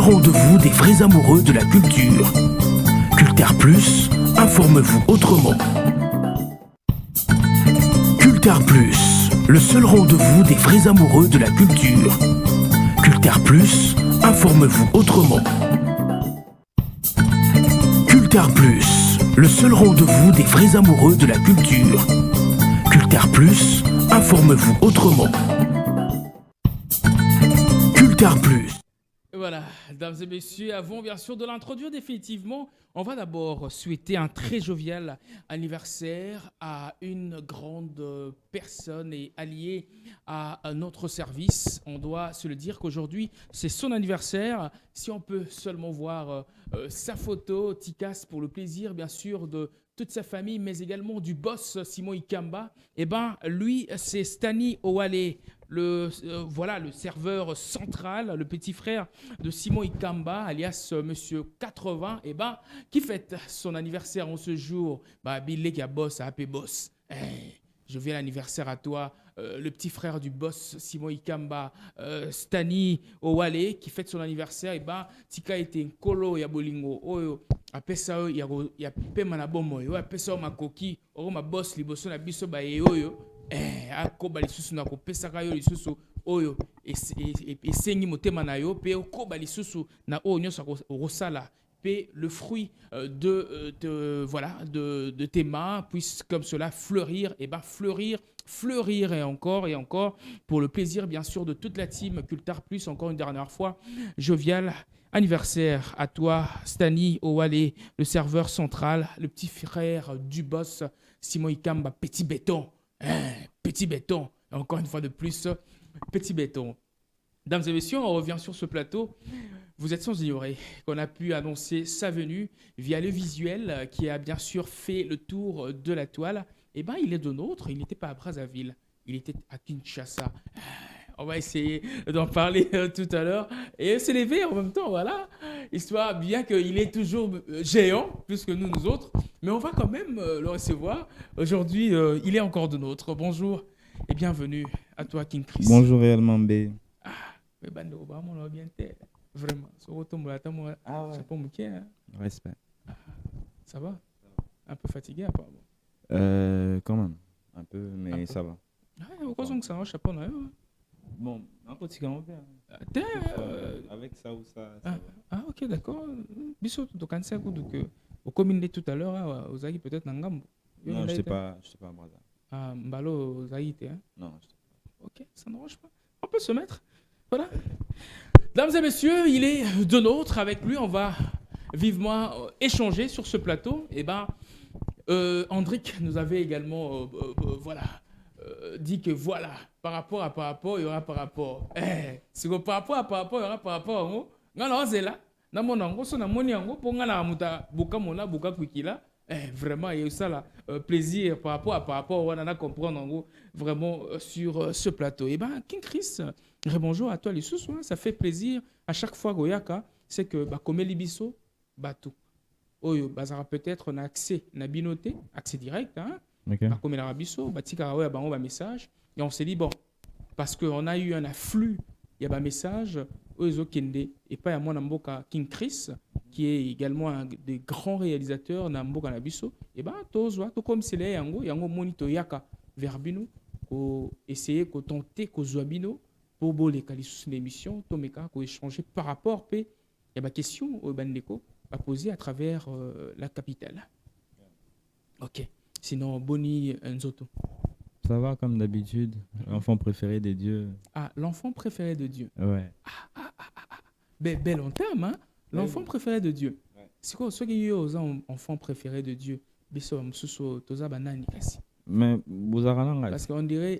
rendez-vous des vrais amoureux de la culture. Culture Plus, informe-vous autrement. Culture Plus, le seul rendez-vous des vrais amoureux de la culture. Culture Plus, informe-vous autrement. Culture Plus, le seul rendez-vous des vrais amoureux de la culture. Culture Plus, informe-vous autrement. Culture Plus. Voilà, mesdames et messieurs, avant bien sûr de l'introduire définitivement, on va d'abord souhaiter un très jovial anniversaire à une grande personne et alliée à notre service. On doit se le dire qu'aujourd'hui, c'est son anniversaire. Si on peut seulement voir sa photo, Tikas, pour le plaisir bien sûr de toute sa famille, mais également du boss Simon Ikamba, eh ben, lui, c'est Stani Owale, voilà, le serveur central, le petit frère de Simon Ikamba, alias Monsieur 80, eh ben, qui fête son anniversaire en ce jour. Bah, Billy qui a boss, a AP boss. Hey, je viens l'anniversaire à toi, le petit frère du boss Simon Ikamba, Stani Owale, qui fête son anniversaire. Eh ben, Tika était Nkolo ya bolingo, oyo. Apesa oyo ya pema na bomo yo apesa o makoki o ma boss liboso na biso ba oyo akoba lisusu na kopesaka yo lisusu oyo esengi motema na yo pe okoba lisusu na oyo nyonso okosala pe le fruit de tes mains puisse comme cela fleurir et fleurir et encore pour le plaisir bien sûr de toute la team Culture Plus. Encore une dernière fois, jovial anniversaire à toi, Stani Owale, le serveur central, le petit frère du boss, Simon Ikamba, petit béton. Petit béton. Encore une fois de plus, petit béton. Mesdames et messieurs, on revient sur ce plateau. Vous êtes sans ignorer qu'on a pu annoncer sa venue via le visuel qui a bien sûr fait le tour de la toile. Eh bien, il est de nôtre. Il n'était pas à Brazzaville. Il était à Kinshasa. On va essayer d'en parler tout à l'heure et s'élever en même temps, voilà. Histoire, bien qu'il est toujours géant, plus que nous autres, mais on va quand même le recevoir. Aujourd'hui, il est encore de nôtre. Bonjour et bienvenue à toi, King Chris. Bonjour réellement, B. Ah, mais bando, on l'a bien fait. Vraiment. Ah ouais. C'est pas mouquet, hein. Respect. Ça va? Un peu fatigué, apparemment. Quand même. Un peu, mais ça va. Ah, pourquoi ça va, chapeau, là? Bon, un petit peu. Avec ça ou ça. Ok, d'accord. Bissot, donc, quand c'est que au communiqué tout à l'heure, aux aïe peut-être Nangam. Non, je sais pas à Brazza. Ah, Mbalo, aux aïe, hein? Non, je sais pas. Ok, ça ne range pas. On peut se mettre. Voilà. Mesdames et messieurs, il est de nôtre. Avec lui, on va vivement échanger sur ce plateau. Eh ben, Andrick nous avait également, dit que voilà, par rapport, il y aura par rapport. C'est que par rapport, il y aura par rapport. Non, c'est là. Vraiment, il y a eu ça là, plaisir par rapport, on en a comprendre vraiment sur ce plateau. Et ben, King Chris, bonjour à toi les sous, ça fait plaisir à chaque fois Goyaka, c'est que comme Libiso, bateau. Oyo, bazara peut-être un accès, un binoté, accès direct, hein. Okay. Comme l'Arabiso, batika ouais, un message et on s'est dit bon, parce qu'on a eu un afflux, il y a un message Ozo Kende et pas à moi Namboka King Chris qui est également un des grands réalisateurs Namboka Nabiso et ben tozo to comme c'est là yango monito yaka verbino ko essayer ko tenter ko zoabino pour boler kalisus l'émission tomeka ko échanger par rapport il y a ma question au bandeko à poser à travers la capitale. OK. Sinon Boni Nzoto. Ça va comme d'habitude, l'enfant préféré des dieux. Ah, l'enfant préféré de Dieu. Ouais. Bel en terme, hein? L'enfant préféré de Dieu. Ouais. C'est quoi ceux qui ont enfant préféré de Dieu? Biso msuso toza banani kasi. Mais vous avez Parce qu'on dirait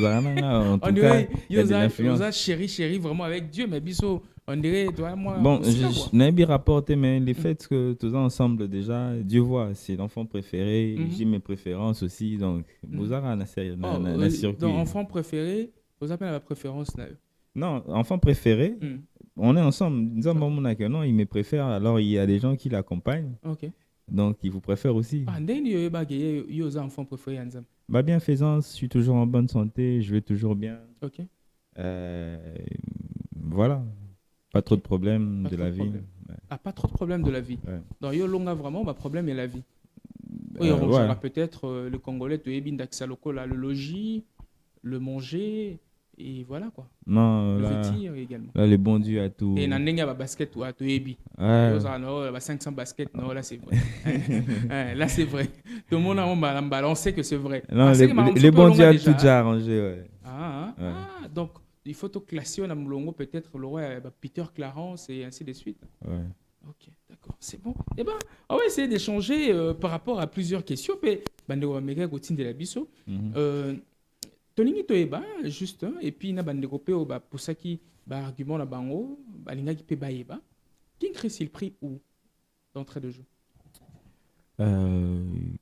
en tout on dirait cas, il y a de l'influence. chéri vraiment avec Dieu mais biso on dirait toi moi. Bon, je n'ai bien rapporté mais les faits que tous ensemble déjà Dieu voit, c'est l'enfant préféré, j'ai mes préférences aussi donc vous avez un circuit. Donc enfant préféré, vous appelez la préférence là. Non, enfant préféré. On est ensemble. Non, il me préfère. Alors, il y a des gens qui l'accompagnent. Ok. Donc, ils vous préfèrent aussi. Ah, il y a enfants préférés. Bienfaisance, je suis toujours en bonne santé, je vais toujours bien. Ok. Voilà. Pas trop de problèmes Pas de trop la de vie. problèmes. Ouais. Ah, pas trop de problèmes de la vie. Ouais. Donc, yo longa vraiment, problème est la vie. Oui, on Ouais. gérera peut-être le Congolais, le Ebin Daxaloko, là, le logis, le manger, et voilà quoi. Non, Le là, vêtir également. là, le bon Dieu a tout. Et nandenga ba basket ou à Ebi. Ouais. 500 baskets, non, là c'est vrai. Là c'est vrai. Tout le monde a un ballon, on sait que c'est vrai. Non, Ah, c'est que ma- on les peut bons longa Dieu a déjà, tout déjà arrangé. Ouais. Ouais. Donc il faut tout classer on a Moulongo peut-être le roi Peter Clarence et ainsi de suite. Ouais. Ok, d'accord, c'est bon. Eh ben, on va essayer d'échanger par rapport à plusieurs questions. Mais bandeko mega gotine de la biso. Tolingi toyeba juste et puis na bandeko pe o ba pusaki ba argument na bango balinga ki pe bayeba. King Chris il pris où d'entrée de jeu?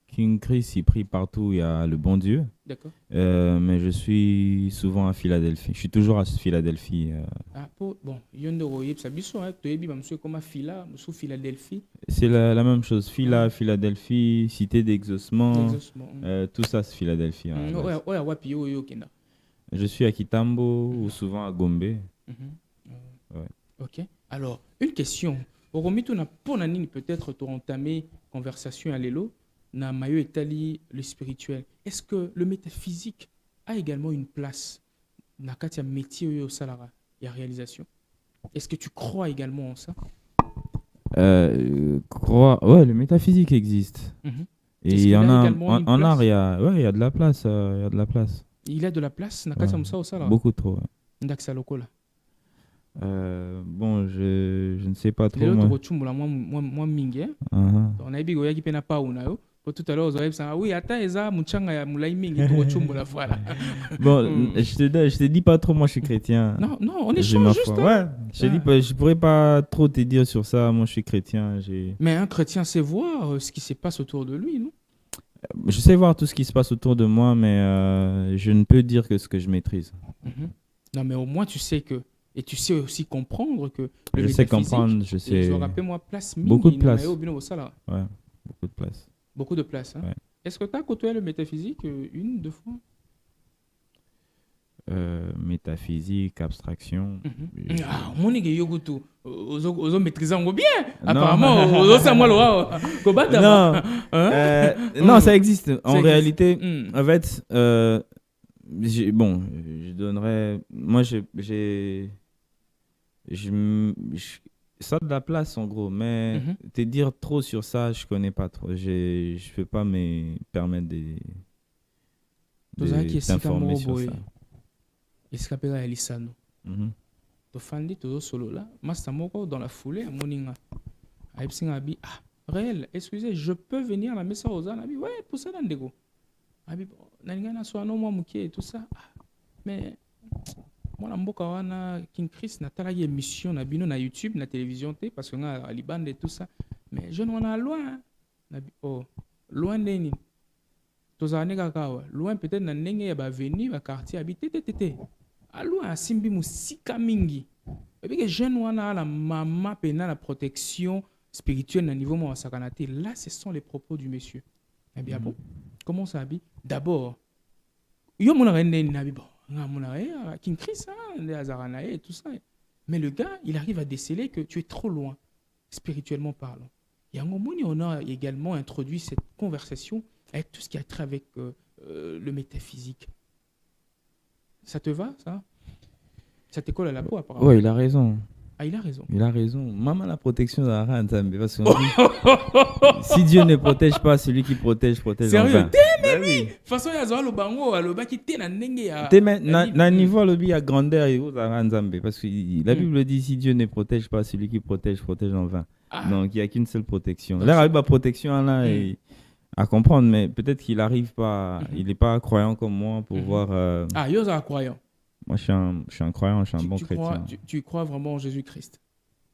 King Chris, il prie partout, il y a le bon Dieu. D'accord. Mais je suis souvent à Philadelphie. Je suis toujours à Philadelphie. Ah, bon, yondo royeb sa biso toyebi ba monsieur comme Phila, monsieur Philadelphie. C'est la même chose. Philadelphie, Cité d'Exaucement. Tout ça, c'est Philadelphie. Ouais, wapi yo kenda. Je suis à Kitambo ou souvent à Gombe. Ouais. Ok. Alors, une question. Oromitu na pona nini peut-être tu entamé conversation à l'élo na mayo etali le spirituel. Est-ce que le métaphysique a également une place na katia métier au salara et à réalisation? Est-ce que tu crois également en ça? Ouais, le métaphysique existe. Et il y en a en art, il y a de la place, il y a de la place. Il y a de la place na katia musa au salara. Beaucoup trop. Ouais. Ndaksa lokola. Bon, je ne sais pas trop. Moi mingi. On a bigo yaki pena pa una yo. Pour tout à l'heure, vous avez dit oui, attends, eza muchanga ya mulai mingi to chumula voilà. Bon, je te dis pas trop, moi je suis chrétien. Non, on échange juste. Ouais, je pourrais pas trop te dire sur ça, moi je suis chrétien. Mais un chrétien sait voir ce qui se passe autour de lui, non? Je sais voir tout ce qui se passe autour de moi, mais je ne peux dire que ce que je maîtrise. Non, mais au moins tu sais que. Et tu sais aussi comprendre que le je sais comprendre, je sais. Moi, place beaucoup de place. Ouais, beaucoup de place. Beaucoup de place. Hein? Ouais. Est-ce que tu as côtoyé le métaphysique une, deux fois? Métaphysique, abstraction. Ah, mon nègre yogutu, ozo maîtriser en bien. Apparemment, ozo samuel wa. Non, ça existe. En réalité, en fait, bon, je donnerais. Moi, ça de la place en gros, mais te dire trop sur ça, je connais pas trop. Je peux pas me permettre de t'informer sur ça. Est-ce qu'il y a Elisano? Tu fandi tout solo là, master moko dans la foulée à moninga. Aïpsinga abi réel, excusez, je peux venir à la messe aux anabi. Ouais, pour ça n'andego. Abi nalinga na soano moi mukie et tout ça. Mais moi mboka wana King Chris na tala émission na bino na YouTube na télévision té parce que nga à Liban et tout ça. Mais je n'en a loin. Loin neni. Tozane kakawa, loin peut-être na ndenge ya ba venir ba quartier habité tété. A loin a simbi musika mingi. Et puis que jeune wana la mama pena la protection spirituelle na niveau mo sakanate. Là ce sont les propos du monsieur. Eh bien bon, comment ça habite? D'abord, yo mona rende na bi bon. King Chris, et tout ça. Mais le gars, il arrive à déceler que tu es trop loin, spirituellement parlant. Et à un moment, on a également introduit cette conversation avec tout ce qui a trait avec le métaphysique. Ça te va, ça? Ça te colle à la peau, apparemment. Oui, il a raison. Ah, il a raison. Il a raison. Maman, la protection dans la Nzambe. Parce que si Dieu ne protège pas, celui qui protège sérieux? De toute façon, il y a le bango, le bas qui est dans le niveau, il y a grandeur et Nzambe. Parce que la Bible dit si Dieu ne protège pas, celui qui protège en vain. Donc, il n'y a qu'une seule protection. Là, avec la protection, là, à comprendre, mais peut-être qu'il n'arrive pas, il n'est pas croyant comme moi pour voir. Ah, il y a un croyant. Moi, je suis un croyant, je suis un bon chrétien. Tu crois vraiment en Jésus-Christ?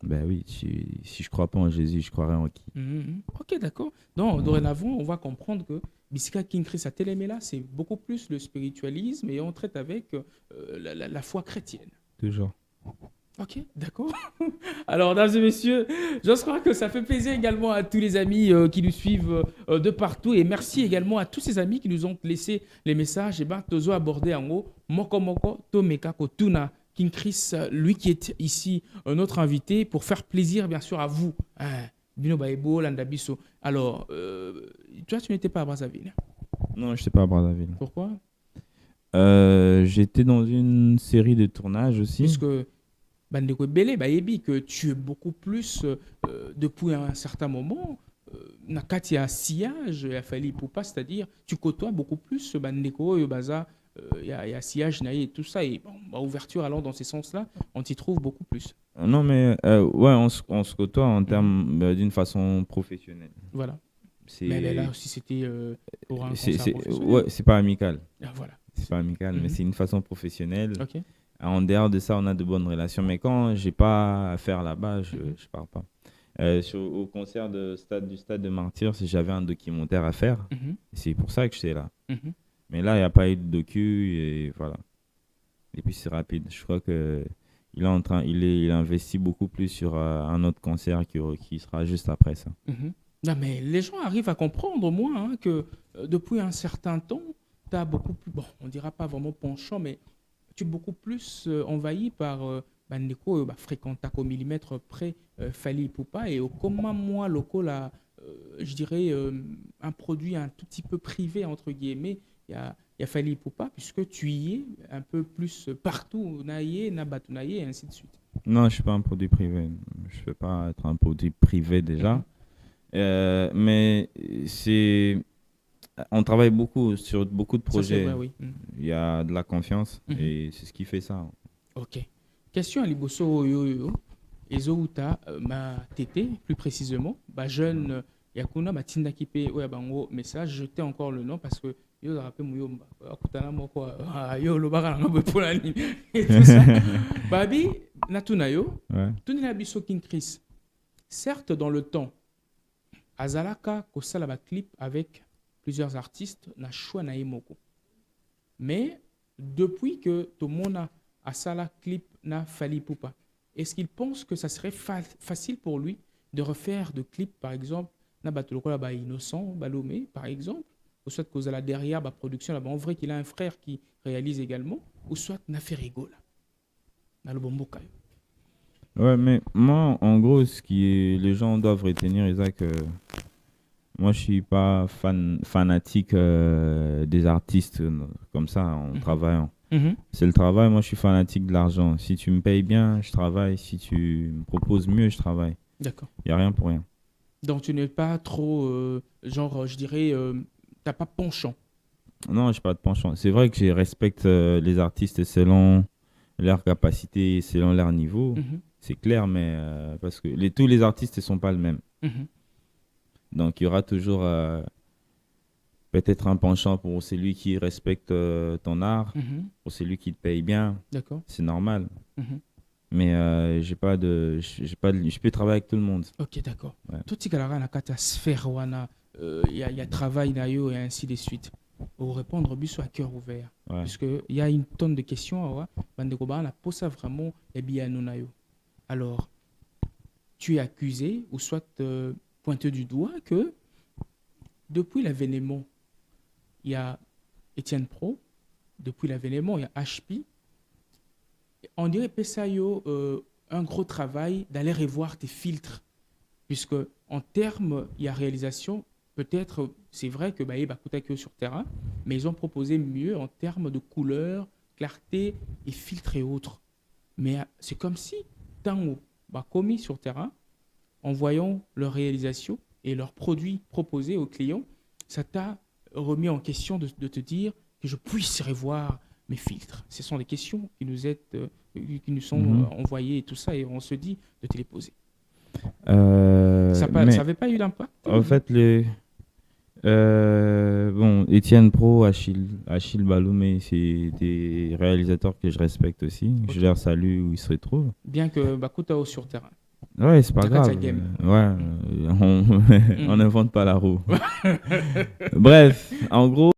Ben oui, si je crois pas en Jésus, je croirais en qui? Ok, d'accord. Donc, dorénavant, on va comprendre que Bisika King Chris à Téléméla, c'est beaucoup plus le spiritualisme et on traite avec la foi chrétienne. Toujours. Ok, d'accord. Alors, mesdames et messieurs, je crois que ça fait plaisir également à tous les amis qui nous suivent de partout. Et merci également à tous ces amis qui nous ont laissé les messages. Et bien, tozo abordé en haut, moko moko, to meka ko tuna King Chris, lui qui est ici, notre invité, pour faire plaisir, bien sûr, à vous. Hein, Bino Baebo, Landabiso. Alors, toi, tu n'étais pas à Brazzaville. Non, je sais pas à Brazzaville. Pourquoi? J'étais dans une série de tournages aussi. Puisque Bandeko Bele, Baebi, que tu es beaucoup plus, depuis un certain moment, Nakati a sillage, il a fallu pour pas, c'est-à-dire, tu côtoies beaucoup plus Bandeko et Baza, il y a sillage, Naï et tout ça, et bon, ouverture allant dans ces sens-là, on t'y trouve beaucoup plus. Non, mais ouais, on se côtoie en termes d'une façon professionnelle. Voilà. C'est, Mais là aussi, c'était pour un concert professionnel. ouais, c'est pas amical. Ah, voilà. C'est pas amical, mais c'est une façon professionnelle. Ok. En dehors de ça, on a de bonnes relations. Mais quand j'ai pas à faire là-bas, je pars pas. Au concert du stade de Martyrs, j'avais un documentaire à faire. C'est pour ça que j'étais là. Mais là, il n'y a pas eu de docu et voilà. Et puis c'est rapide. Je crois que il investit beaucoup plus sur un autre concert qui sera juste après ça. Non, mais les gens arrivent à comprendre au moins hein, que depuis un certain temps, tu as beaucoup plus, bon, on dira pas vraiment penchant, mais tu es beaucoup plus envahi par Bandeko, fréquenta au millimètre près Fally Ipupa et au commun moi local, je dirais un produit un tout petit peu privé entre guillemets. Il y a Fally Ipupa puisque tu y es un peu plus partout, naïe, nabatunaïe et ainsi de suite. Non, je ne suis pas un produit privé. Je ne veux pas être un produit privé déjà. Mais on travaille beaucoup sur beaucoup de projets. Ça, vrai, oui. Il y a de la confiance et c'est ce qui fait ça. Ok. Question à Liboso Yoyo. Ezouta, ma tété, plus précisément, jeune Yakuna, ma Tinda Kipe, bango message, jeter encore le nom parce que yo da rappelé Mouyomba. Akutana moko, yo lo baka na pour la ligne. Et tout ça. Babi, Natunayo, Tunina Biso King Chris. Certes, dans le temps, Azalaka Kosalaba clip avec plusieurs artistes na choix na emoko. Mais depuis que Tomona Asala clip na Fally Ipupa, est-ce qu'il pense que ça serait facile pour lui de refaire de clips, par exemple, na Batolokola ba Innocent, Balomé, par exemple, ou soit que la derrière la production là-bas, en vrai qu'il a un frère qui réalise également, ou soit na Ferigola, na le Bomboka. Ouais, mais moi, en gros, les gens doivent retenir, Isaac, moi, je suis pas fanatique des artistes comme ça en travaillant. C'est le travail. Moi, je suis fanatique de l'argent. Si tu me payes bien, je travaille. Si tu me proposes mieux, je travaille. D'accord. Il n'y a rien pour rien. Donc, tu n'es pas trop, genre, je dirais, tu n'as pas penchant. Non, je n'ai pas de penchant. C'est vrai que je respecte les artistes selon leur capacité, selon leur niveau. C'est clair, mais parce que tous les artistes ne sont pas le même. Donc, il y aura toujours peut-être un penchant pour celui qui respecte ton art, pour celui qui te paye bien. D'accord. C'est normal. Mais je peux travailler avec tout le monde. Ok, d'accord. Tout ce qui est dans la sphère, il y a travail et ainsi de suite. Pour répondre, bus à cœur ouvert. Puisqu'il y a une tonne de questions. On a posé vraiment et bien nous. Alors, tu es accusé ou soit pointé du doigt que depuis l'avènement, il y a Etienne Pro, depuis l'avènement, il y a HP. On dirait Pessayo un gros travail d'aller revoir tes filtres, puisque en termes, il y a réalisation, peut-être, c'est vrai que il coûte que sur terrain, mais ils ont proposé mieux en termes de couleur, clarté et filtres et autres. Mais c'est comme si, tant commis sur terrain, en voyant leur réalisation et leurs produits proposés aux clients, ça t'a remis en question de te dire que je puisse revoir mes filtres. Ce sont des questions qui nous sont envoyées et tout ça, et on se dit de te les poser. Ça n'avait pas eu d'impact? En fait, Etienne Pro, Achille Baloumé, c'est des réalisateurs que je respecte aussi. Okay. Je leur salue où ils se retrouvent. Bien que Bakutao sur terrain. Ouais, c'est pas grave. On n'invente pas la roue. Bref, en gros,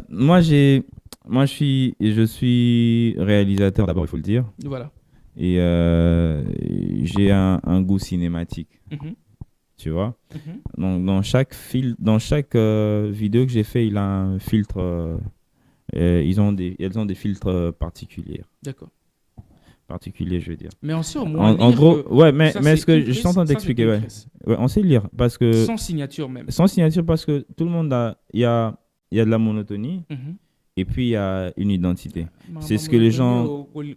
moi je suis réalisateur d'abord, il faut le dire. Voilà. Et j'ai un goût cinématique. Tu vois. Donc dans chaque vidéo que j'ai fait, il a un filtre Elles ont des filtres particuliers. D'accord. Particuliers, je veux dire. Mais on sait au moins En gros, mais ça, ce c'est que une je suis en train ça, c'est d'expliquer, une ouais. presse. Ouais, on sait lire parce que Sans signature même. sans signature parce que tout le monde il y a de la monotonie Mhm. et puis il y a une identité. C'est ce que les gens et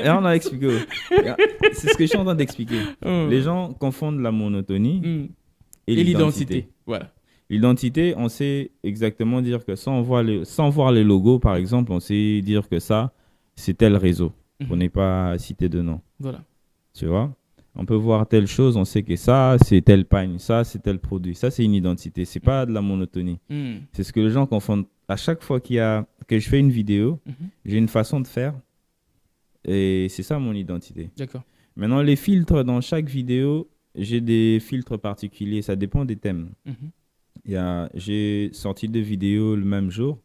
on a expliqué. C'est ce que je suis en train d'expliquer. Les gens confondent la monotonie et l'identité. Voilà. L'identité, on sait exactement dire que sans voir les logos, par exemple, on sait dire que ça, c'est tel réseau. On n'est pas cité de nom. Voilà. Tu vois? On peut voir telle chose, on sait que ça, c'est tel pagne, ça, c'est tel produit. Ça, c'est une identité. C'est pas de la monotonie. C'est ce que les gens confondent. À chaque fois que je fais une vidéo, j'ai une façon de faire et c'est ça mon identité. D'accord. Maintenant, les filtres dans chaque vidéo, j'ai des filtres particuliers. Ça dépend des thèmes. J'ai sorti 2 vidéos le même jour.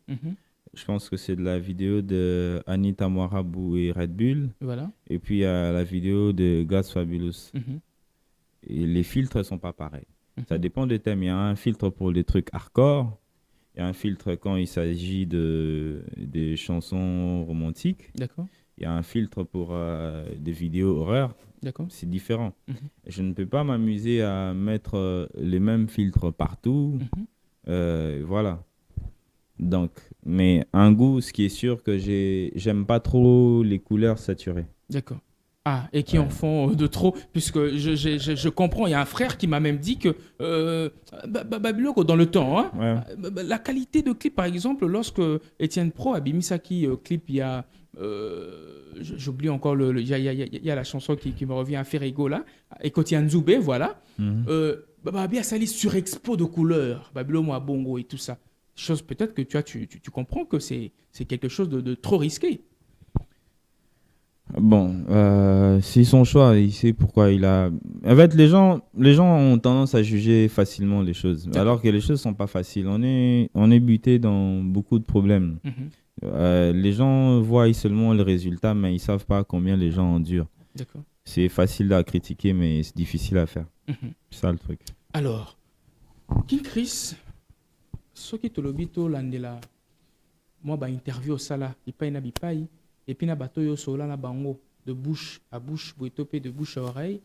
Je pense que c'est de la vidéo de Anita Moirabou et Red Bull. Voilà. Et puis, il y a la vidéo de Gaz Fabulous. Et les filtres ne sont pas pareils. Ça dépend des thèmes. Il y a un filtre pour les trucs hardcore. Il y a un filtre quand il s'agit des chansons romantiques. D'accord. Il y a un filtre pour des vidéos horreur. D'accord. C'est différent. Je ne peux pas m'amuser à mettre les mêmes filtres partout. Voilà. Donc, mais un goût, ce qui est sûr que j'aime pas trop les couleurs saturées. D'accord. Ah, et qui en font de trop, puisque je comprends, il y a un frère qui m'a même dit que Babyloko, dans le temps, hein, la qualité de clip, par exemple, lorsque Etienne Pro a Bimisaki clip, il y a, j'oublie encore, il y a la chanson qui me revient à Ferrigo, là, et Kotian Zoubé, voilà, Babi a sali sur expo de couleurs, Babylon à Bongo et tout ça. Chose peut-être que tu comprends que c'est quelque chose de trop risqué. Bon, c'est son choix, il sait pourquoi il a... En fait, les gens ont tendance à juger facilement les choses, alors que les choses sont pas faciles. On est buté dans beaucoup de problèmes. Les gens voient seulement le résultat, mais ils savent pas combien les gens endurent. D'accord. C'est facile à critiquer, mais c'est difficile à faire. C'est ça le truc. Alors, King Chris, ce qui te l'obito landela, moi, interview au sala, il paye na bipaï. Et puis, na batoyo sola na bango, de bouche à bouche, boitopé de bouche à oreille.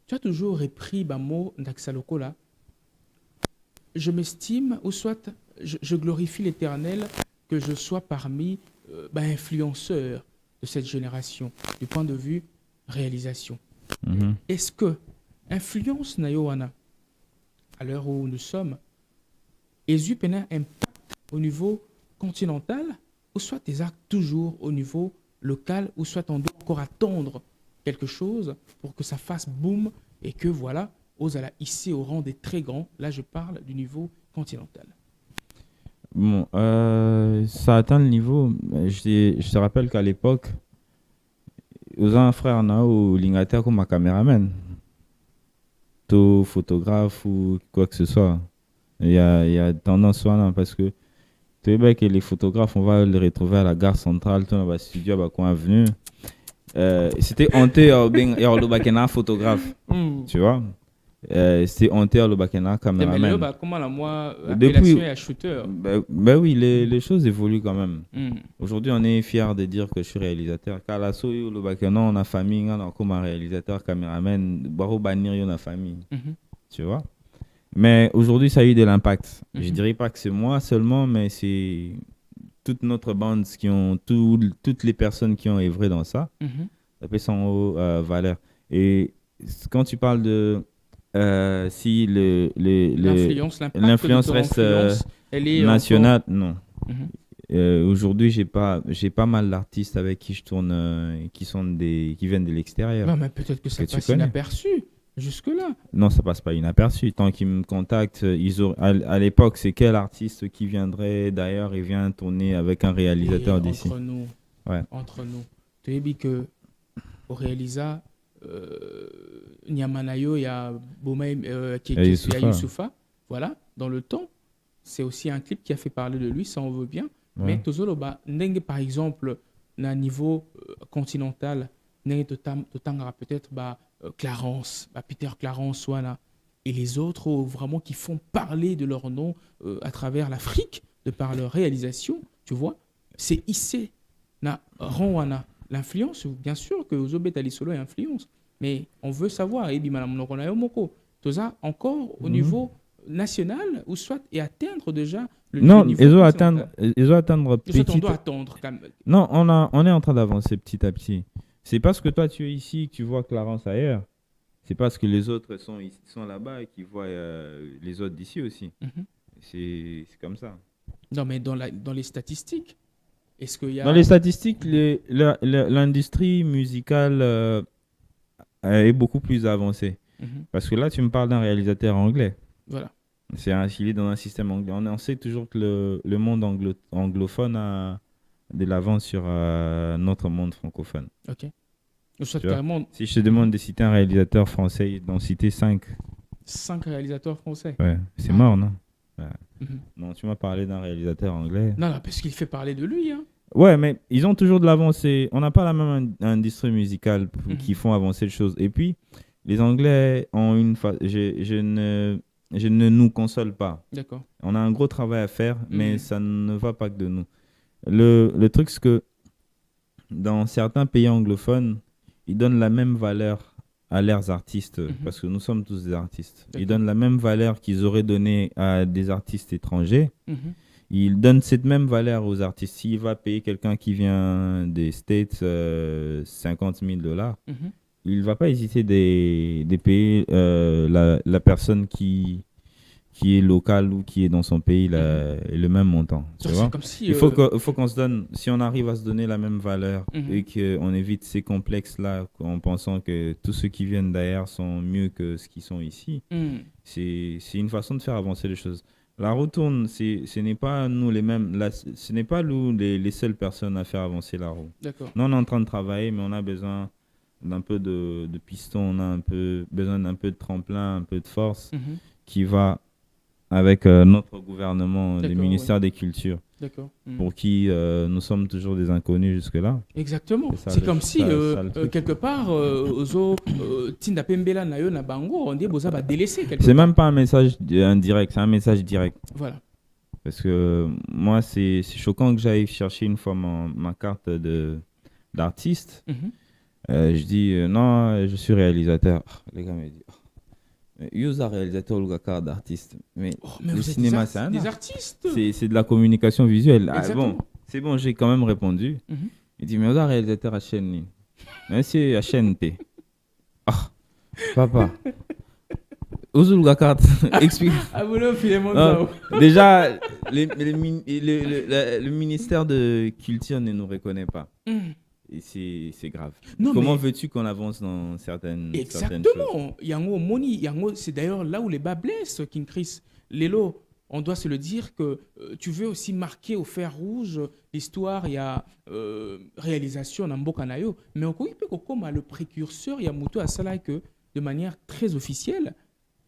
Tu as toujours repris un mot d'Axaloko là. Je m'estime, ou soit je glorifie l'Éternel, que je sois parmi influenceurs de cette génération, du point de vue réalisation. Est-ce que influence na yoana, à l'heure où nous sommes, est-ce un impact au niveau continental, ou soit tes actes toujours au niveau local, ou soit on doit encore attendre quelque chose pour que ça fasse boom et que voilà, ose à la hisser au rang des très grands. Là, je parle du niveau continental. Bon, ça atteint le niveau. Je te rappelle qu'à l'époque, aux un frère ou l'inglaterre comme ma caméraman, tout photographe ou quoi que ce soit. Il y a tendance là parce que tu sais que les photographes, on va les retrouver à la gare centrale, dans le studio, à quoi avenue. C'était honteux le bakena photographe, tu vois. C'était honteux le bakena caméraman. Mais comment la moi appellation est à shooter. Ben oui, les choses évoluent quand même. Aujourd'hui, on est fiers de dire que je suis réalisateur. Car la soyo le bakena, on a famille, on a comme un réalisateur caméraman, baro banir on a famille, tu vois. Mais aujourd'hui, ça a eu de l'impact. Je dirais pas que c'est moi seulement, mais c'est toute notre bande, toutes les personnes qui ont œuvré dans ça. Ça peut sans haut valeur. Et quand tu parles de si l'influence reste nationale, non. Aujourd'hui, j'ai pas mal d'artistes avec qui je tourne qui viennent de l'extérieur. Non, mais peut-être que ça passe inaperçu. Jusque-là. Non, ça passe pas inaperçu. Tant qu'ils me contactent, à l'époque, c'est quel artiste qui viendrait d'ailleurs et vient tourner avec un réalisateur d'ici. Entre nous. Tu as dit que au réalisa, Nyamanayo, il y a Boumé, il y a Youssoufa. Voilà, dans le temps, c'est aussi un clip qui a fait parler de lui, ça on veut bien. Mais Tozoloba, par exemple, à niveau continental, peut-être Clarence, Peter Clarence, voilà, et les autres vraiment qui font parler de leur nom à travers l'Afrique, de par leur réalisation, tu vois, c'est ici, na rang l'influence, bien sûr que Ozobet Ali Solo est influence, mais on veut savoir, et Toza encore au niveau national, ou soit, et atteindre déjà non, le niveau ils doivent continental. atteindre Et soit on petit. doit attendre. Non, on est en train d'avancer petit à petit. C'est parce que toi, tu es ici que tu vois Clarence ailleurs. C'est parce que les autres sont là-bas et qu'ils voient les autres d'ici aussi. Mhm. C'est comme ça. Non, mais dans les statistiques, est-ce qu'il y a... Dans les statistiques, l'industrie musicale est beaucoup plus avancée. Mhm. Parce que là, tu me parles d'un réalisateur anglais. Voilà. Il est dans un système anglais. On sait toujours que le monde anglophone a de l'avance sur notre monde francophone. Ok. Soit Tu vois, carrément si je te demande de citer un réalisateur français, d'en citer 5, 5 réalisateurs français. ouais, c'est mort, non? Ouais. Mhm. Non, tu m'as parlé d'un réalisateur anglais. Non, non, parce qu'il fait parler de lui. Hein. Ouais, mais ils ont toujours de l'avance. On n'a pas la même industrie musicale qui Mhm. font avancer les choses. Et puis, les Anglais ont je ne nous console pas. D'accord. On a un gros travail à faire, mais Mhm. ça ne va pas que de nous. Le truc, c'est que dans certains pays anglophones, ils donnent la même valeur à leurs artistes, parce que nous sommes tous des artistes. Ils D'accord. donnent la même valeur qu'ils auraient donnée à des artistes étrangers. Mhm. Ils donnent cette même valeur aux artistes. S'il va payer quelqu'un qui vient des States 50 000 $, Mhm. il ne va pas hésiter de payer la personne qui est locale ou qui est dans son pays le même montant. Tu vois? C'est comme si... Il faut qu'on se donne, si on arrive à se donner la même valeur et qu'on évite ces complexes-là en pensant que tous ceux qui viennent d'ailleurs sont mieux que ceux qui sont ici, c'est une façon de faire avancer les choses. La roue tourne, ce n'est pas nous les mêmes, ce n'est pas nous les seules personnes à faire avancer la roue. D'accord. Nous, on est en train de travailler, mais on a besoin d'un peu de piston, on a besoin d'un peu de tremplin, un peu de force Mhm. qui va avec notre gouvernement, le D'accord, ministère des Cultures, D'accord. Mhm. pour qui nous sommes toujours des inconnus jusque-là. Exactement. C'est ça, C'est le- comme si, ça, le truc. quelque part, Ozo, Tinda Pembela Nayo na Bango, on dit Boza va délaisser quelque C'est part. même pas un message indirect, c'est un message direct. Voilà. Parce que moi, c'est choquant que j'aille chercher une fois ma carte d'artiste. Mhm. Je dis non, je suis réalisateur. Les gars me disent use un réalisateur ou une carte d'artiste. Mais Oh, mais le vous êtes cinéma, c'est un des art. artistes. C'est de la communication visuelle. Ah, Exactement. bon, c'est bon, j'ai quand même répondu. Mhm. Il dit mais vous êtes un réalisateur à chaîne ligne. Monsieur à chaîne T. Ah, papa. Ouzou la carte. Explique. Ah, vous le filez mon Ah, temps. déjà, le ministère de Culture ne nous reconnaît pas. Mhm. Et c'est grave. Non, Comment mais- veux-tu qu'on avance dans certaines choses? Exactement. Yango Moni, Yango, c'est d'ailleurs là où les bas blessent, King Chris. Lélo, on doit se le dire que tu veux aussi marquer au fer rouge l'histoire, il y a réalisation dans Mbokanayo, mais on peut comme le précurseur, il y a Mouto Asala que de manière très officielle,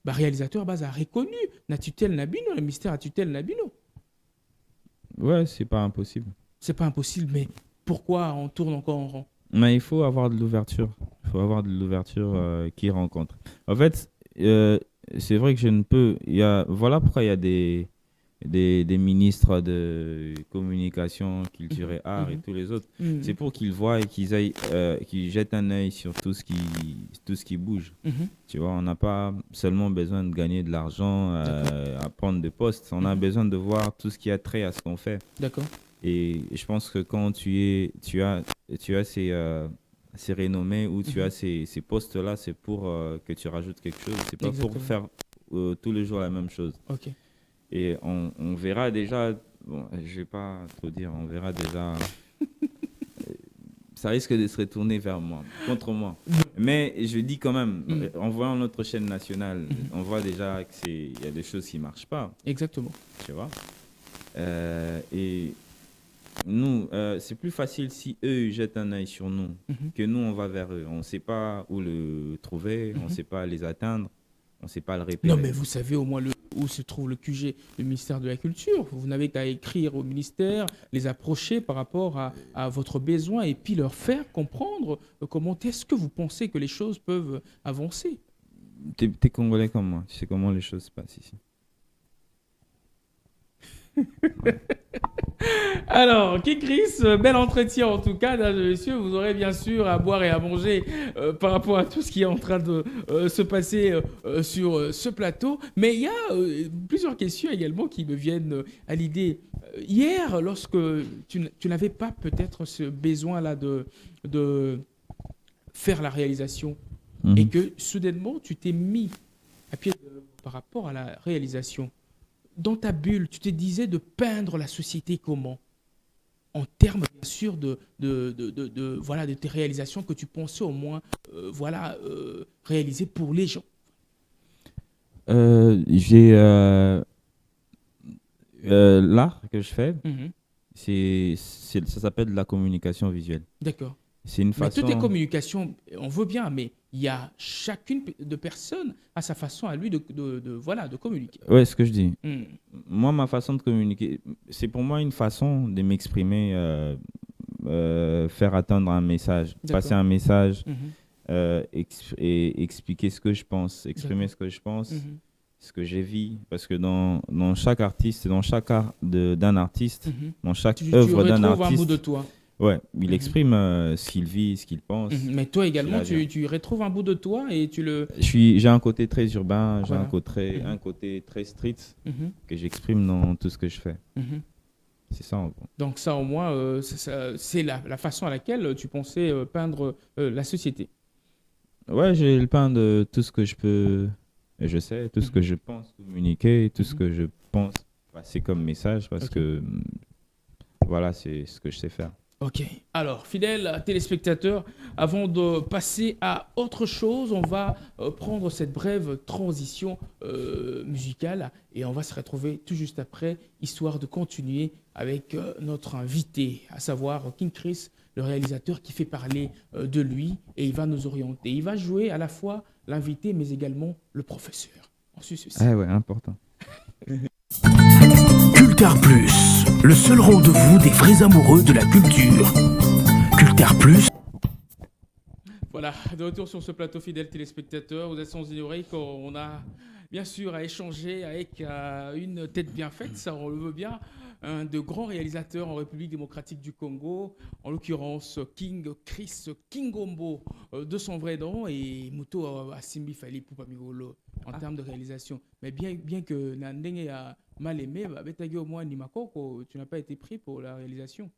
bah, réalisateur base a reconnu la tutelle Nabino, le mystère à tutelle Nabino. Ouais, c'est pas impossible. C'est pas impossible, mais pourquoi on tourne encore en rond? Mais il faut avoir de l'ouverture. Il faut avoir de l'ouverture qui rencontre. En fait, c'est vrai que je ne peux. Voilà pourquoi il y a des ministres de communication, culture et art et tous les autres. Mhm. C'est pour qu'ils voient et qu'ils aillent, qu'ils jettent un œil sur tout ce qui bouge. Mhm. Tu vois, on n'a pas seulement besoin de gagner de l'argent, à prendre des postes. On a besoin de voir tout ce qui a trait à ce qu'on fait. D'accord. Et je pense que quand tu as ces renommées ou tu as ces postes-là, c'est pour que tu rajoutes quelque chose. C'est pas Exactement. pour faire tous les jours la même chose. Ok. Et on verra déjà, bon, je vais pas trop dire, on verra déjà. Ça risque de se retourner vers moi, contre moi. Mais je dis quand même, en voyant notre chaîne nationale, on voit déjà qu'il y a des choses qui marchent pas. Exactement. Tu vois. Et nous, c'est plus facile si eux jettent un œil sur nous que nous, on va vers eux. On ne sait pas où le trouver, on ne sait pas les atteindre, on ne sait pas le repérer. Non, mais vous savez au moins où se trouve le QG du ministère de la Culture. Vous n'avez qu'à écrire au ministère, les approcher par rapport à votre besoin et puis leur faire comprendre comment est-ce que vous pensez que les choses peuvent avancer. T'es Congolais comme moi, tu sais comment les choses se passent ici. Alors, King Chris, bel entretien en tout cas, mesdames et messieurs. Vous aurez bien sûr à boire et à manger par rapport à tout ce qui est en train de se passer sur ce plateau. Mais il y a plusieurs questions également qui me viennent à l'idée. Hier, lorsque tu n'avais pas peut-être ce besoin-là de faire la réalisation et que soudainement tu t'es mis à pied par rapport à la réalisation, dans ta bulle, tu te disais de peindre la société comment? En termes, bien sûr, voilà, de tes réalisations que tu pensais au moins voilà, réaliser pour les gens. J'ai l'art que je fais, ça s'appelle de la communication visuelle. D'accord. C'est une Mais façon. toutes les communications, on veut bien, mais il y a chacune de personne à sa façon à lui voilà, de communiquer. Ouais, ce que je dis. Mm. Moi, ma façon de communiquer, c'est pour moi une façon de m'exprimer, faire atteindre un message, D'accord. passer un message, Mhm. et expliquer ce que je pense, exprimer D'accord. ce que je pense, Mhm. ce que j'ai vu. Parce que dans chaque artiste, dans chaque art d'un artiste, Mhm. dans chaque Tu œuvre d'un retrouves un bout artiste, de toi. ouais, il Mhm. exprime ce qu'il vit, ce qu'il pense. Mhm. Mais toi également, qu'il a vu. tu retrouves un bout de toi et tu le... J'ai un côté très urbain, j'ai Voilà. un côté très street Mhm. que j'exprime dans tout ce que je fais. Mhm. C'est ça, en gros. Donc ça, au moins, c'est la façon à laquelle tu pensais peindre la société. Ouais, j'ai le pain de tout ce que je peux, et je sais, tout ce que Mhm. je pense communiquer, tout ce Mhm. que je pense passer comme message, parce Ok. que voilà, c'est ce que je sais faire. Ok. Alors, fidèles téléspectateurs, avant de passer à autre chose, on va prendre cette brève transition musicale et on va se retrouver tout juste après, histoire de continuer avec notre invité, à savoir King Chris, le réalisateur qui fait parler de lui et il va nous orienter. Il va jouer à la fois l'invité mais également le professeur. On suit ceci. Ah ouais, important. Cultar Plus, le seul rendez-vous des vrais amoureux de la culture. Cultar Plus. Voilà, de retour sur ce plateau, fidèles téléspectateurs, vous êtes sans ignorer qu'on a bien sûr à échanger avec une tête bien faite, ça on le veut bien, un de grands réalisateurs en République démocratique du Congo, en l'occurrence King Chris Kingombo de son vrai nom et Muto Asimbi Fali Pupamigolo en termes de réalisation. Mais bien que Nandenge a mal aimé, Betagi au moins Nimakoko, tu n'as pas été pris pour la réalisation.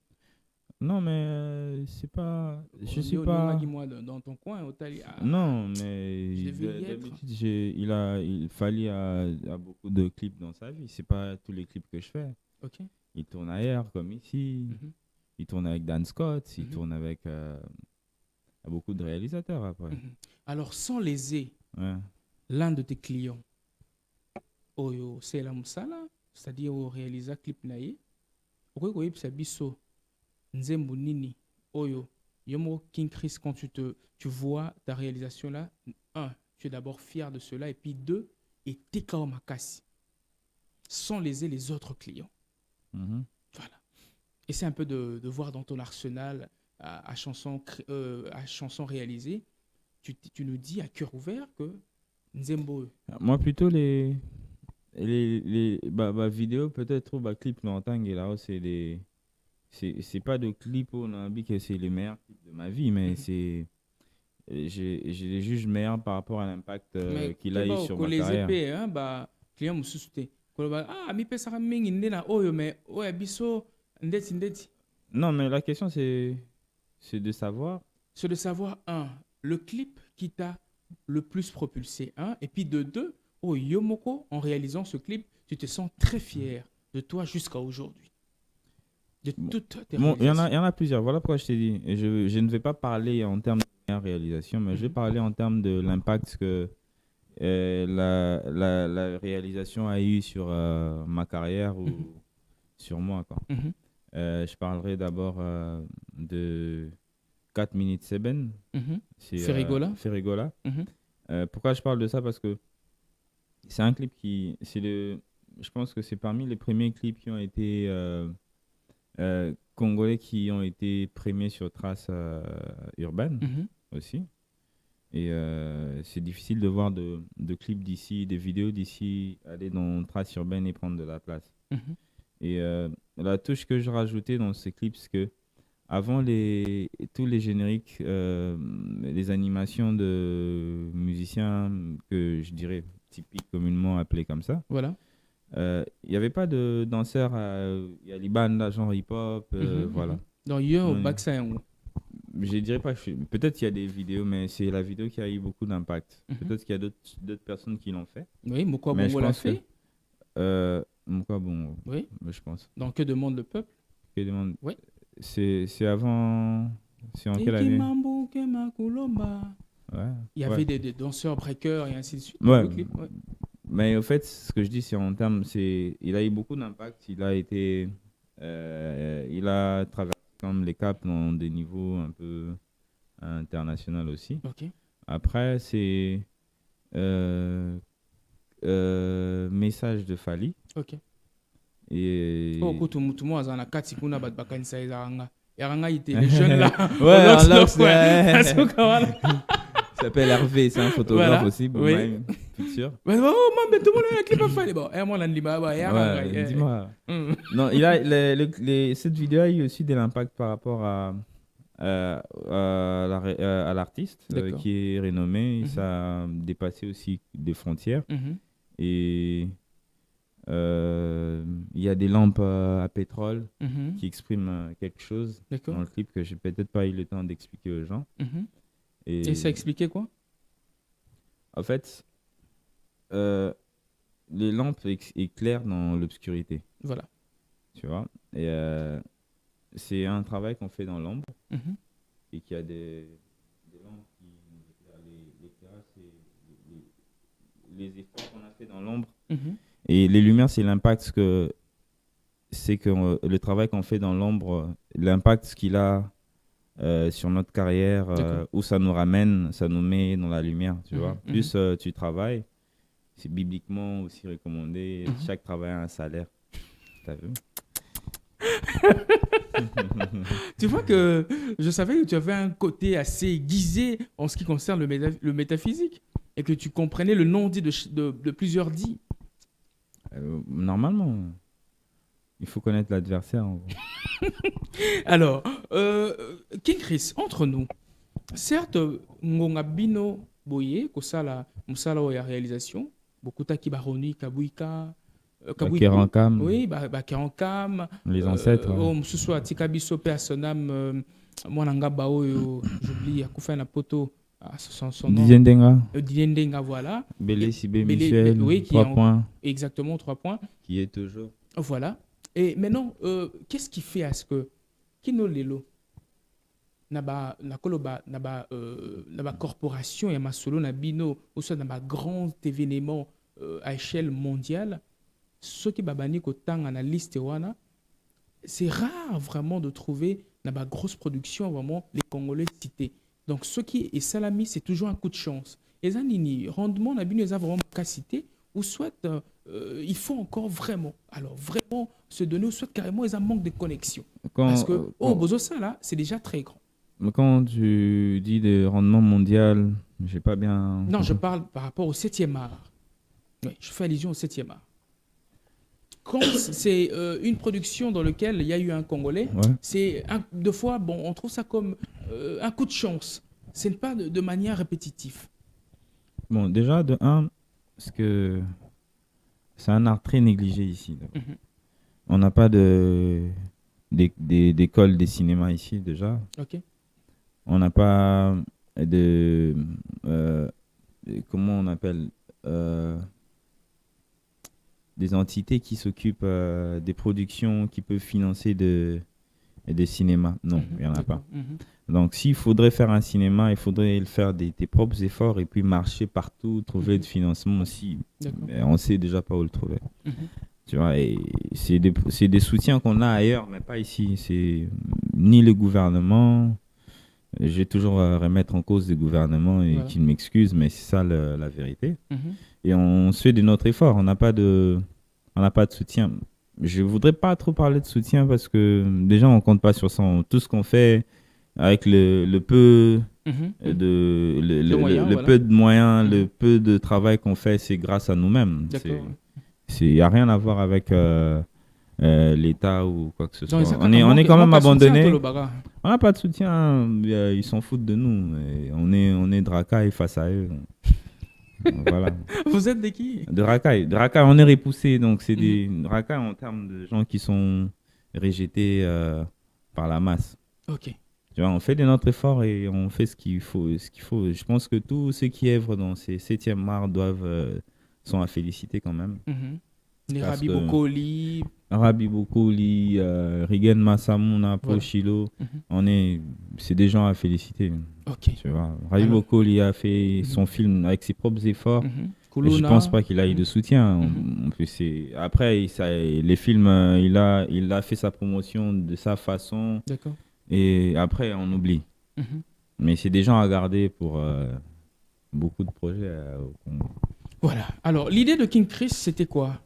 Non, mais c'est pas, je suis Yo, pas. Nyonga, dans ton coin, au Tali. Non, mais Je devais y être. d'habitude, il fallait à beaucoup de clips dans sa vie. C'est pas tous les clips que je fais. Ok. Il tourne ailleurs, comme ici. Mhm. Il tourne avec Dan Scott. Il Mhm. tourne avec beaucoup de réalisateurs après. Mhm. Alors, sans léser Ouais. l'un de tes clients, Oyo, c'est la Moussala, c'est-à-dire au réalisateur clip naïe, pourquoi vous avez biso, Nzembo Nini, Oyo, Yomo King Chris, quand tu vois ta réalisation là, un, tu es d'abord fier de cela, et puis deux, et Tekao Makasi, sans léser les autres clients. Mhm. Voilà. Et c'est un peu de voir dans ton arsenal à chansons réalisées, tu nous dis à cœur ouvert que Nzembo. Moi, plutôt les vidéos, peut-être, ou clips longtemps, et là, c'est des. C'est pas de clips où on a dit que c'est les meilleurs clips de ma vie, mais c'est. Je les juge meilleurs par rapport à l'impact Mais qu'il a eu sur ma les carrière. épées, hein, client me sousouté. Mi pe sara mingi ndena oyo mais oya biso ndeti. Non, mais la question, c'est de savoir. C'est de savoir, un, le clip qui t'a le plus propulsé, un, et puis de deux, oh Yomoko, en réalisant ce clip, tu te sens très fier de toi jusqu'à aujourd'hui. De toutes tes Bon, il y réalisations. en a plusieurs. Voilà pourquoi je t'ai dit. Je ne vais pas parler en termes de meilleure réalisation, mais je vais parler en termes de l'impact que la réalisation a eu sur ma carrière ou sur moi, quoi. Mhm. Je parlerai d'abord de 4 minutes Seben. Mhm. C'est Ferrigola. Ferrigola. Mhm. Pourquoi je parle de ça? Parce que c'est un clip je pense que c'est parmi les premiers clips qui ont été congolais qui ont été primés sur Trace urbaine Mhm. aussi. Et c'est difficile de voir de clips d'ici, des vidéos d'ici aller dans Trace urbaine et prendre de la place. Mhm. Et la touche que je rajoutais dans ces clips, c'est que avant tous les génériques, les animations de musiciens que je dirais typiques, communément appelés comme ça, Voilà. il n'y avait pas de danseurs, il y a les bandes genre hip-hop, voilà. Donc, il y a un Ouais. vaccin. Je dirais pas, peut-être qu'il y a des vidéos, mais c'est la vidéo qui a eu beaucoup d'impact. Peut-être qu'il y a d'autres personnes qui l'ont fait. Oui, Mokwa Mais Bongo je l'a pense que- fait. Pourquoi bon, Oui. je pense. Donc, que demande le peuple? Que demande- Oui. C'est avant. C'est en quelle année? Ikimambo Kemakulomba. Ouais. Il y avait des danseurs breakers et ainsi de suite. Ouais. dans le clip, ouais. Mais au fait, ce que je dis, c'est en termes, il a eu beaucoup d'impact. Il a traversé comme les caps dans des niveaux un peu internationaux aussi. Ok. Après, c'est message de Fali. Ok. Et Oh, tout le monde a un kati kuna bat bakanisa ezanga. Eranga ite les jeunes là. Ouais, Au en Lox, Lox, ouais. ouais. Parce que voilà. il s'appelle Hervé, c'est un photographe Voilà. aussi. Bon, Oui. ouais, picture. Mais oh, man, tout le monde a un clip à faire. Bon, moi, l'anima, bah, Ouais, dis-moi. Mm. Non, cette vidéo a eu aussi de l'impact par rapport à l'artiste D'accord. qui est renommé. Mhm. Ça a dépassé aussi des frontières. Mhm. Et il y a des lampes à pétrole Mhm. qui expriment quelque chose D'accord. dans le clip que j'ai peut-être pas eu le temps d'expliquer aux gens. Mhm. Et Et ça expliquait quoi? en fait, les lampes éclairent dans l'obscurité, Voilà. tu vois. Et c'est un travail qu'on fait dans l'ombre Mhm. et qu'il y a des lampes qui nous éclairent. L'éclairage, c'est les efforts qu'on a fait dans l'ombre. Mhm. Et les lumières, c'est l'impact que le travail qu'on fait dans l'ombre, l'impact qu'il a sur notre carrière, D'accord. où ça nous ramène, ça nous met dans la lumière, tu Mhm, vois. mhm. Plus tu travailles, c'est bibliquement aussi recommandé, Mhm. chaque travail a un salaire. T'as vu? Tu vois que je savais que tu avais un côté assez aiguisé en ce qui concerne le métaphysique et que tu comprenais le non-dit de plusieurs dits. Normalement, il faut connaître l'adversaire. En gros. Alors, King Chris, entre nous, certes, ngonga bino boye kosala musala oya réalisation, beaucoup taki baroni kabuika, Kerankam, oui, Kerankam, les ancêtres. oh mususu atika biso pe asonam mwana ngaba oyo, j'oublie akufa na poto son nom. Didier Ndenga, Didier Ndenga, voilà. Bélé Sibé Bélé- Michel, oui, qui 3 est en- points, Exactement, 3 points. qui est toujours. Voilà. Et maintenant, qu'est-ce qui fait à ce que Kino Lelo naba nakoloba naba corporation ya masolo na bino ou soit naba grand événement à échelle mondiale, ceux qui babani ko tanga na liste wana, c'est rare vraiment de trouver naba grosse production vraiment les Congolais cités. Donc ce qui est salami, c'est toujours un coup de chance. Et ça nini rendement na bino ça vraiment capacité ou soit il faut encore vraiment se donner ou soit carrément ils ont manque de connexion. Parce que Bozo ça là, c'est déjà très grand. Quand tu dis de rendement mondial, j'ai pas bien. Non, je parle par rapport au 7e art. Oui, je fais allusion au 7e art. Quand c'est une production dans laquelle il y a eu un Congolais, Ouais. c'est deux fois, bon, on trouve ça comme un coup de chance. Ce n'est pas de manière répétitive. Bon, déjà, de un, parce que c'est un art très négligé ici. Mhm. On n'a pas d'école des cinémas ici, déjà. Ok. On n'a pas de. Comment on appelle des entités qui s'occupent des productions, qui peuvent financer des cinémas. Non, il n'y en a pas. Mhm. Donc, s'il faudrait faire un cinéma, il faudrait le faire tes propres efforts et puis marcher partout, trouver Mhm. du financement aussi. D'accord. Mais on sait déjà pas où le trouver. Mhm. Tu vois, et c'est des soutiens qu'on a ailleurs, mais pas ici. C'est ni le gouvernement. Je vais toujours remettre en cause le gouvernement et Voilà. qu'il m'excuse, mais c'est ça la vérité. Mhm. Et on se fait de notre effort. On n'a pas de soutien. Je voudrais pas trop parler de soutien parce que déjà on compte pas sur ça. Tout ce qu'on fait avec le peu Mhm. de moyens, le voilà. peu de moyens, Mhm. le peu de travail qu'on fait, c'est grâce à nous-mêmes. D'accord. Il n'y a rien à voir avec l'État ou quoi que ce soit. Donc, On est quand même abandonné. On n'a pas de soutien. Ils s'en foutent de nous. Et on est de racaille face à eux. Voilà. Vous êtes de qui? De racaille. De racaille, on est repoussé. Donc, c'est des racailles en termes de gens qui sont rejetés par la masse. Ok. Tu vois, on fait de notre effort et on fait ce qu'il faut. Je pense que tous ceux qui œuvrent dans ces 7e art sont à féliciter quand même. Les Rabi Bokoli. Rabi Bokoli, Rigen Massamuna, Pochilo, c'est des gens à féliciter. Ok. Tu vois, Rabi Bokoli a fait son film avec ses propres efforts. Je ne pense pas qu'il a eu de soutien. Après, les films, il a fait sa promotion de sa façon. D'accord. Et après, on oublie. Mais c'est des gens à garder pour beaucoup de projets au Congo. Voilà. Alors, l'idée de King Chris, c'était quoi?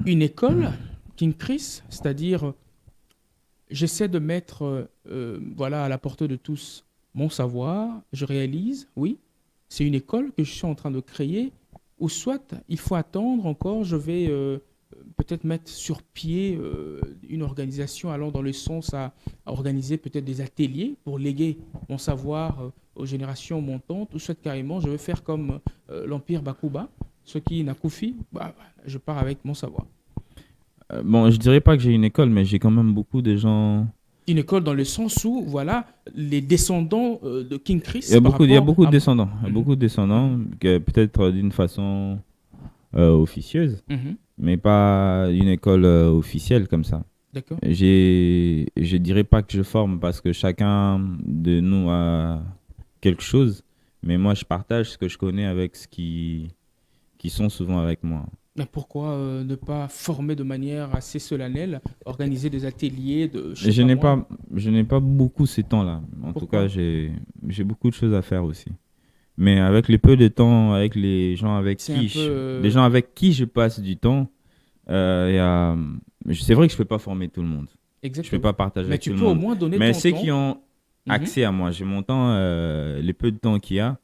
Une école, King Chris, c'est-à-dire, j'essaie de mettre voilà, à la portée de tous mon savoir, je réalise, oui, c'est une école que je suis en train de créer, ou soit il faut attendre encore, je vais peut-être mettre sur pied une organisation allant dans le sens à organiser peut-être des ateliers pour léguer mon savoir aux générations montantes, ou soit carrément je vais faire comme l'Empire Bakuba, ceux qui Nakufi, je pars avec mon savoir. Bon, je dirais pas que j'ai une école, mais j'ai quand même beaucoup de gens. Une école dans le sens où, voilà, les descendants de King Chris. Il y a beaucoup de descendants. Il y a beaucoup de descendants, peut-être d'une façon officieuse, mais pas une école officielle comme ça. D'accord. Je dirais pas que je forme parce que chacun de nous a quelque chose, mais moi je partage ce que je connais avec ce qui sont souvent avec moi. Mais pourquoi ne pas former de manière assez solennelle, organiser des ateliers Je n'ai pas beaucoup ce temps-là. En tout cas, j'ai beaucoup de choses à faire aussi. Mais avec le peu de temps, avec les gens avec qui je passe du temps, c'est vrai que je peux pas former tout le monde. Exactement. Je peux pas partager avec tout le monde. Mais tu peux au moins donner Mais ton ceux temps. qui ont accès à moi, j'ai mon temps, le peu de temps qu'il y a,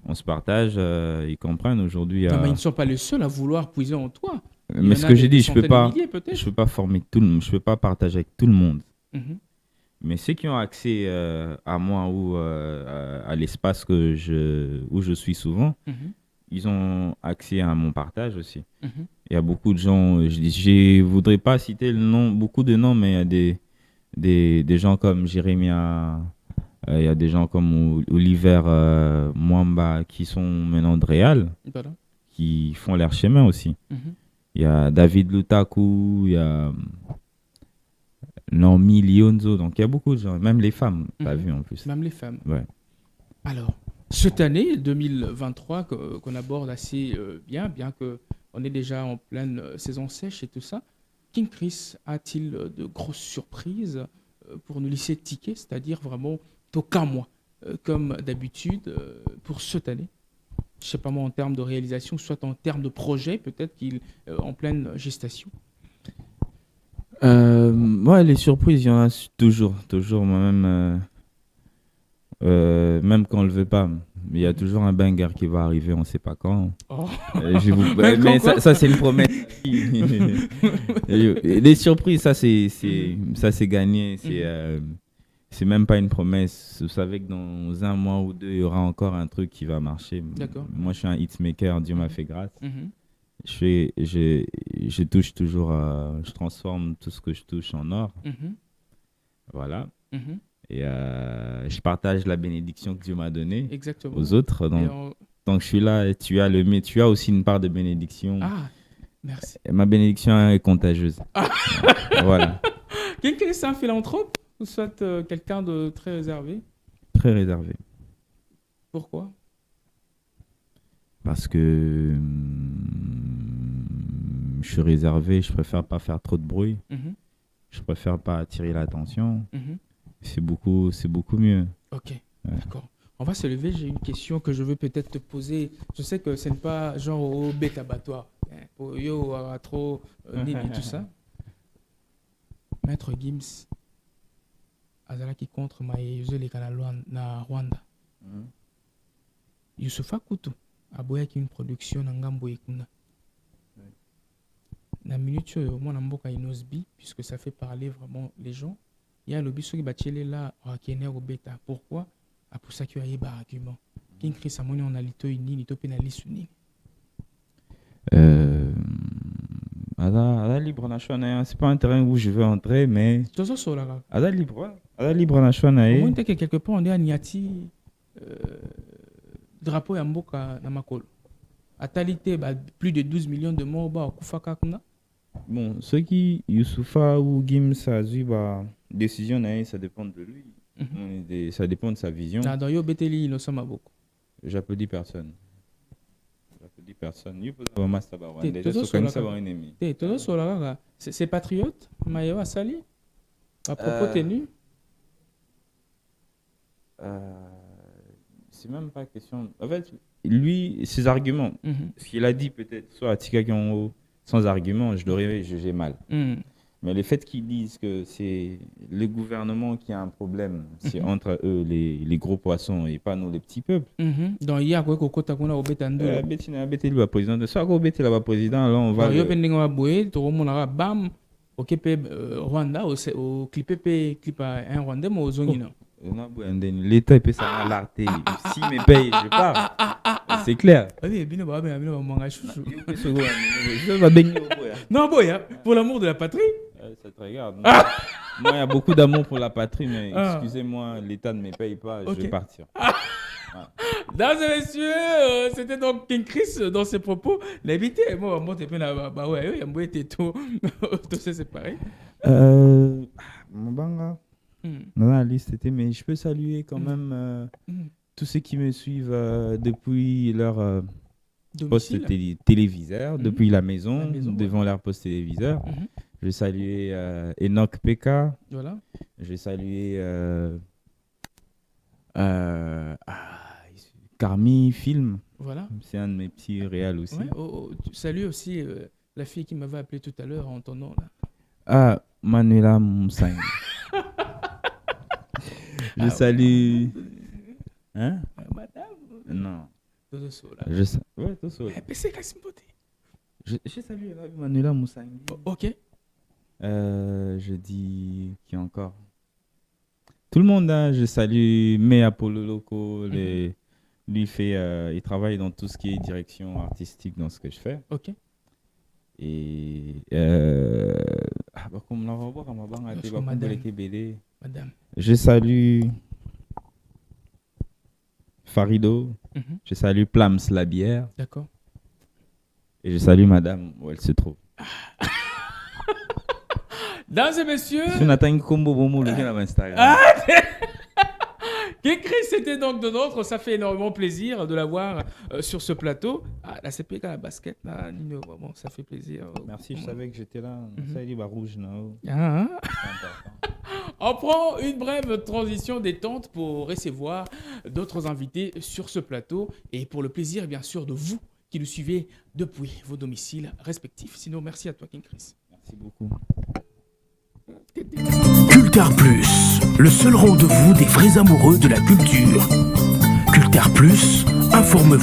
on se partage, ils comprennent aujourd'hui. Non, mais ils ne sont pas les seuls à vouloir puiser en toi. Mais ce que j'ai dit, je peux pas former tout le monde, je peux pas partager avec tout le monde. Mais ceux qui ont accès à moi ou à l'espace où je suis souvent, ils ont accès à mon partage aussi. Il y a beaucoup de gens, je voudrais pas citer beaucoup de noms, mais il y a des gens comme Jérémia. Il y a des gens comme Oliver Mwamba qui sont maintenant de Réal, qui font leur chemin aussi. Il y a David Lutaku, il y a Naomi Lionzo, donc il y a beaucoup de gens, même les femmes, t'as vu en plus. Même les femmes. Ouais. Alors, cette année 2023 qu'on aborde assez bien qu'on est déjà en pleine saison sèche et tout ça, King Chris a-t-il de grosses surprises pour nous laisser tiquer, c'est-à-dire vraiment aucun mois, comme d'habitude pour cette année? Je ne sais pas moi, en termes de réalisation, soit en termes de projet, peut-être qu'il est en pleine gestation. Ouais, les surprises, il y en a toujours moi-même. Même quand on le veut pas, il y a toujours un banger qui va arriver, on sait pas quand. Mais ça c'est une promesse. Les surprises, ça c'est gagné. C'est même pas une promesse. Vous savez que dans 1 mois ou 2, il y aura encore un truc qui va marcher. D'accord. Moi, je suis un hitmaker, Dieu m'a fait grâce. Je touche toujours, je transforme tout ce que je touche en or. Voilà. Et je partage la bénédiction que Dieu m'a donnée aux autres. Donc, tant que je suis là, tu as aussi une part de bénédiction. Ah, merci. Et ma bénédiction est contagieuse. Voilà. Quelqu'un est un philanthrope ou soit quelqu'un de très réservé? Très réservé. Pourquoi? Parce que je suis réservé, je préfère pas faire trop de bruit. Je préfère pas attirer l'attention. C'est beaucoup mieux. Ok, d'accord. On va se lever, j'ai une question que je veux peut-être te poser. Je sais que ce n'est pas genre au bête abattoir, pour yo trop et tout ça. Maître Gims, azalaki contre Maïzole na Rwanda. Youssoufa Koutou aboyaki une production na ngambo ekuna. la minute au moins Mboka Inosbi, puisque ça fait parler vraiment les gens. Il y a le biso qui bachele là, qui est au bêta. Pourquoi? Pour ça qu'il y a des arguments. King Chris a monné en alito ini, lito pénaliste uni. Ada libre na choix, c'est pas un terrain où je veux entrer, mais Tozo sola. Ada libre na choix na Au moins que quelque part on est à Niati drapeau ya Mboka na makolo. Atalité plus de 12 millions de morts au Kufaka kuna. Bon, ceux qui Youssoufa ou Gims a eu décision ça dépend de lui. Ça dépend de sa vision. Dans yo beteli innocent maboko. J'applaudis personne. Il faut avoir master Rwanda. C'est patriote, Maïwa Sali. À propos tenu. C'est même pas question. En fait, lui, ses arguments, ce qu'il a dit peut-être, soit à Tika Kyongo, sans argument, je l'aurais jugé mal. Mais le fait qu'ils disent que c'est le gouvernement qui a un problème, c'est entre eux, les gros poissons, et pas nous, les petits peuples. Donc, il y a quoi qu'on a au bétando. Bété le président de ça, quoi, bété le président, là, on va. Il y a un peu tout le monde a bam, au Rwanda, au clip un Rwandais, mais aux zones. L'État peut s'en alerter. S'il me paye, je pars. C'est clair. Non, boy, pour l'amour de la patrie. Ça te regarde. Moi, il y a beaucoup d'amour pour la patrie, mais excusez-moi, l'État ne me paye pas, je vais partir. Mesdames et messieurs, c'était donc King Chris dans ses propos. L'invité, moi, t'es bien bah ouais, il y a un été tout c'est pareil. Mon banga. Dans la liste, mais je peux saluer quand même tous ceux qui me suivent depuis leur poste téléviseur, depuis la maison devant leur poste téléviseur. Je vais saluer Enoch PK. Voilà. Je vais saluer Carmi Film. Voilà. C'est un de mes petits réals aussi. Ouais. Salut aussi la fille qui m'avait appelé tout à l'heure en ton nom là. Ah, Manuela Moussang. Je salue. Hein? Madame. Non. Todo sola. Ouais, tout seul. Je salue Manuela Moussang. Ok. Je dis qui encore? Tout le monde, hein, je salue Mea Polo Loco. Lui, il travaille dans tout ce qui est direction artistique dans ce que je fais. Ok. Et comme Madame. Je salue Farido. Je salue Plams la bière. D'accord. Et je salue Madame où elle se trouve. Mesdames et messieurs. Si on attend une combo bon le sur Instagram. King Chris, c'était donc de nôtre. Ça fait énormément plaisir de l'avoir sur ce plateau. La CPK, la basket, là, Nino, vraiment, ça fait plaisir. Merci, je savais que j'étais là. Ça dit, rouge, non. On prend une brève transition détente pour recevoir d'autres invités sur ce plateau et pour le plaisir, bien sûr, de vous qui nous suivez depuis vos domiciles respectifs. Sinon, merci à toi, King Chris. Merci beaucoup. Cultar Plus, le seul rendez-vous des vrais amoureux de la culture. Cultar Plus, informe-vous.